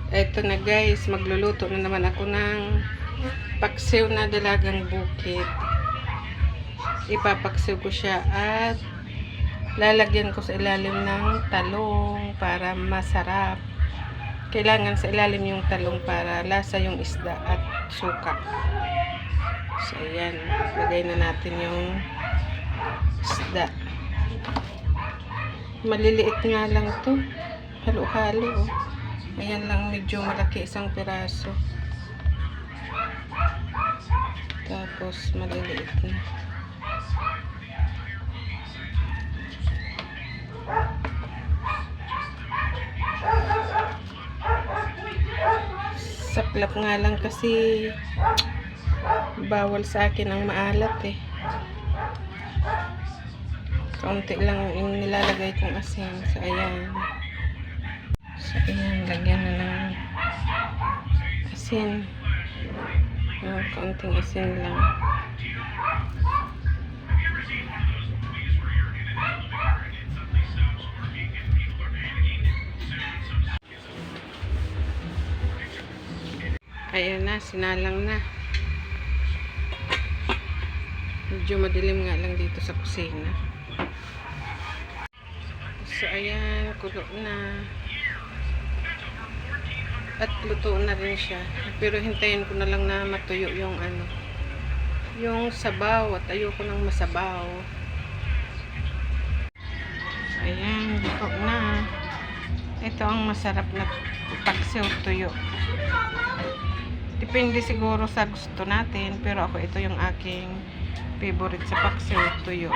Eto na guys, magluluto na naman ako ng paksiw na dalagang bukid. Ipapaksiw ko siya at lalagyan ko sa ilalim ng talong para masarap. Kailangan sa ilalim yung talong para lasa yung isda at suka. So ayan, lagay na natin yung isda. Maliliit nga lang to, halo-halo oh. Ayan lang, medyo malaki isang piraso. Tapos maliliit na. Saklap nga lang kasi bawal sa akin ang maalat eh. Kaunti lang yung nilalagay kong asin. So ayan. So ayan, lagyan na ng asin. Kaunting asin lang. Ayan na, sinalang na. Medyo madilim nga lang dito sa kusina. So ayan, kulo na. At luto na rin siya. Pero hintayin ko na lang na matuyo yung yung sabaw. At ayoko nang masabaw. So ayan, luto na. Ito ang masarap na paksiw tuyo. Depende siguro sa gusto natin. Pero ako, ito yung aking favorite sa paksiw tuyo.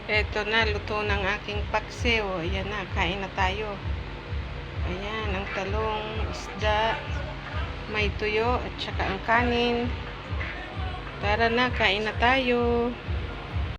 Ito na, luto ng aking paksiw. Ayan na, kain na tayo. Ayan, ang talong, isda, may tuyo, at saka ang kanin. Tara na, kain na tayo.